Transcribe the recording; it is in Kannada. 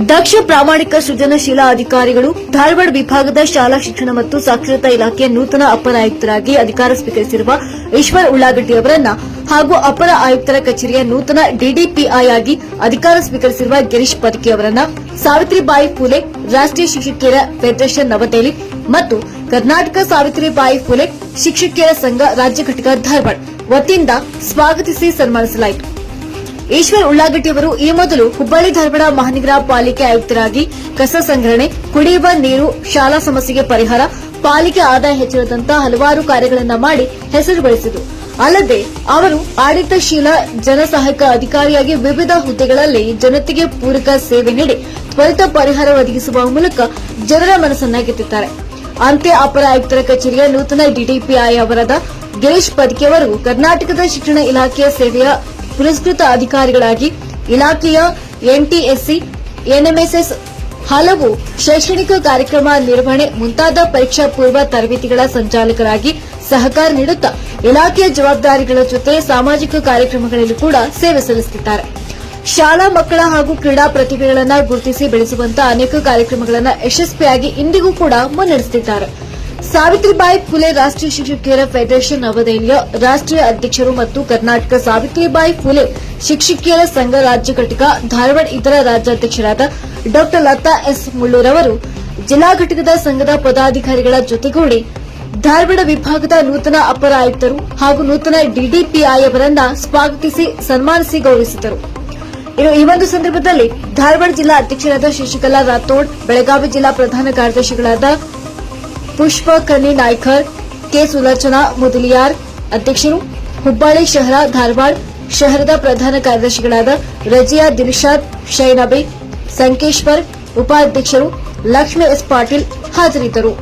ದಕ್ಷ ಪ್ರಾಮಾಣಿಕ ಸೃಜನಶೀಲ ಅಧಿಕಾರಿಗಳು ಧಾರವಾಡ ವಿಭಾಗದ ಶಾಲಾ ಶಿಕ್ಷಣ ಮತ್ತು ಸಾಕ್ಷರತಾ ಇಲಾಖೆಯ ನೂತನ ಅಪರ ಆಯುಕ್ತರಾಗಿ ಅಧಿಕಾರ ಸ್ವೀಕರಿಸಿರುವ ಈಶ್ವರ್ ಉಳ್ಳಾಗಡ್ಡಿ ಅವರನ್ನ ಹಾಗೂ ಅಪರ ಆಯುಕ್ತರ ಕಚೇರಿಯ ನೂತನ ಡಿಡಿಪಿಐ ಆಗಿ ಅಧಿಕಾರ ಸ್ವೀಕರಿಸಿರುವ ಗಿರೀಶ್ ಪದಕಿ ಅವರನ್ನ ಸಾವಿತ್ರಿಬಾಯಿ ಫುಲೆ ರಾಷ್ಟ್ರೀಯ ಶಿಕ್ಷಕಿಯರ ಫೆಡರೇಷನ್ ನವದೆಹಲಿ ಮತ್ತು ಕರ್ನಾಟಕ ಸಾವಿತ್ರಿಬಾಯಿ ಫುಲೆ ಶಿಕ್ಷಕಿಯರ ಸಂಘ ರಾಜ್ಯ ಘಟಕ ಧಾರವಾಡ ವತಿಯಿಂದ ಸ್ವಾಗತಿಸಿ ಸನ್ಮಾನಿಸಲಾಯಿತು. ಈಶ್ವರ್ ಉಳ್ಳಾಗಡ್ಡಿ ಅವರು ಈ ಮೊದಲು ಹುಬ್ಬಳ್ಳಿ ಧಾರವಾಡ ಮಹಾನಗರ ಪಾಲಿಕೆ ಆಯುಕ್ತರಾಗಿ ಕಸ ಸಂಗ್ರಹಣೆ, ಕುಡಿಯುವ ನೀರು, ಶಾಲಾ ಸಮಸ್ಯೆಗೆ ಪರಿಹಾರ, ಪಾಲಿಕೆ ಆದಾಯ ಹೆಚ್ಚಳದಂತಹ ಹಲವಾರು ಕಾರ್ಯಗಳನ್ನು ಮಾಡಿ ಹೆಸರು ಗಳಿಸಿದರು. ಅಲ್ಲದೆ ಅವರು ಆಡಳಿತಶೀಲ ಜನಸಹಾಯಕ ಅಧಿಕಾರಿಯಾಗಿ ವಿವಿಧ ಹುದ್ದೆಗಳಲ್ಲಿ ಜನತೆಗೆ ಪೂರಕ ಸೇವೆ ನೀಡಿ ತ್ವರಿತ ಪರಿಹಾರ ಒದಗಿಸುವ ಮೂಲಕ ಜನರ ಮನಸ್ಸನ್ನ ಗೆದ್ದಿದ್ದಾರೆ. ಅಂತೆ ಅಪರ ಆಯುಕ್ತರ ಕಚೇರಿಯ ನೂತನ ಡಿಡಿಪಿಐ ಅವರಾದ ಗಿರೀಶ್ ಪದಕಿ ಅವರು ಕರ್ನಾಟಕದ ಶಿಕ್ಷಣ ಇಲಾಖೆಯ ಸೇವೆಯ ಪುರಸ್ಕೃತ ಅಧಿಕಾರಿಗಳಾಗಿ ಇಲಾಖೆಯ ಎನ್ಟಿಎಸ್ಸಿ, ಎನ್ಎಂಎಸ್ಎಸ್ ಹಲವು ಶೈಕ್ಷಣಿಕ ಕಾರ್ಯಕ್ರಮ ನಿರ್ವಹಣೆ ಮುಂತಾದ ಪರೀಕ್ಷಾ ಪೂರ್ವ ತರಬೇತಿಗಳ ಸಂಚಾಲಕರಾಗಿ ಸಹಕಾರ ನೀಡುತ್ತಾ ಇಲಾಖೆಯ ಜವಾಬ್ದಾರಿಗಳ ಜೊತೆ ಸಾಮಾಜಿಕ ಕಾರ್ಯಕ್ರಮಗಳಲ್ಲಿ ಕೂಡ ಸೇವೆ ಸಲ್ಲಿಸುತ್ತಿದ್ದಾರೆ. ಶಾಲಾ ಮಕ್ಕಳ ಹಾಗೂ ಕ್ರೀಡಾ ಪ್ರತಿಭೆಗಳನ್ನು ಗುರುತಿಸಿ ಬೆಳೆಸುವಂತಹ ಅನೇಕ ಕಾರ್ಯಕ್ರಮಗಳನ್ನು ಯಶಸ್ವಿಯಾಗಿ ಇಂದಿಗೂ ಕೂಡ ಮುನ್ನಡೆಸುತ್ತಿದ್ದಾರೆ. ಸಾವಿತ್ರಿಬಾಯಿ ಫುಲೆ ರಾಷ್ಟ್ರೀಯ ಶಿಕ್ಷಕಿಯರ ಫೆಡರೇಷನ್ ನವದೆಹಲಿಯ ರಾಷ್ಟ್ರೀಯ ಅಧ್ಯಕ್ಷರು ಮತ್ತು ಕರ್ನಾಟಕ ಸಾವಿತ್ರಿಬಾಯಿ ಫುಲೆ ಶಿಕ್ಷಕಿಯರ ಸಂಘ ರಾಜ್ಯ ಘಟಕ ಧಾರವಾಡ ಇದರ ರಾಜ್ಯಾಧ್ಯಕ್ಷರಾದ ಡಾ ಲತಾ ಎಸ್ ಮುಳ್ಳೂರವರು ಜಿಲ್ಲಾ ಘಟಕದ ಸಂಘದ ಪದಾಧಿಕಾರಿಗಳ ಜೊತೆಗೂಡಿ ಧಾರವಾಡ ವಿಭಾಗದ ನೂತನ ಅಪರ ಆಯುಕ್ತರು ಹಾಗೂ ನೂತನ ಡಿಡಿಪಿಐ ಅವರನ್ನ ಸ್ವಾಗತಿಸಿ ಸನ್ಮಾನಿಸಿ ಗೌರವಿಸಿದರು. ಈ ಒಂದು ಸಂದರ್ಭದಲ್ಲಿ ಧಾರವಾಡ ಜಿಲ್ಲಾ ಅಧ್ಯಕ್ಷರಾದ ಶಶಿಕಲಾ ರಾಥೋಡ್, ಬೆಳಗಾವಿ ಜಿಲ್ಲಾ ಪ್ರಧಾನ ಕಾರ್ಯದರ್ಶಿಗಳಾದ ಪುಷ್ಪ ಕನ್ನಿ ನಾಯ್ಕರ್, ಕೆ ಸುಲೋಚನಾ ಮುದಲಿಯಾರ್ ಅಧ್ಯಕ್ಷರು, ಹುಬ್ಬಳ್ಳಿ ಶಹರ ಧಾರವಾಡ ಶಹರದ ಪ್ರಧಾನ ಕಾರ್ಯದರ್ಶಿಗಳಾದ ರಜಿಯಾ ದಿಲ್ಶಾದ್ ಶೈನಬಿ ಸಂಕೇಶ್ವರ್, ಉಪಾಧ್ಯಕ್ಷರು ಲಕ್ಷ್ಮೀ ಎಸ್ ಪಾಟೀಲ್ ಹಾಜರಿದ್ದರು.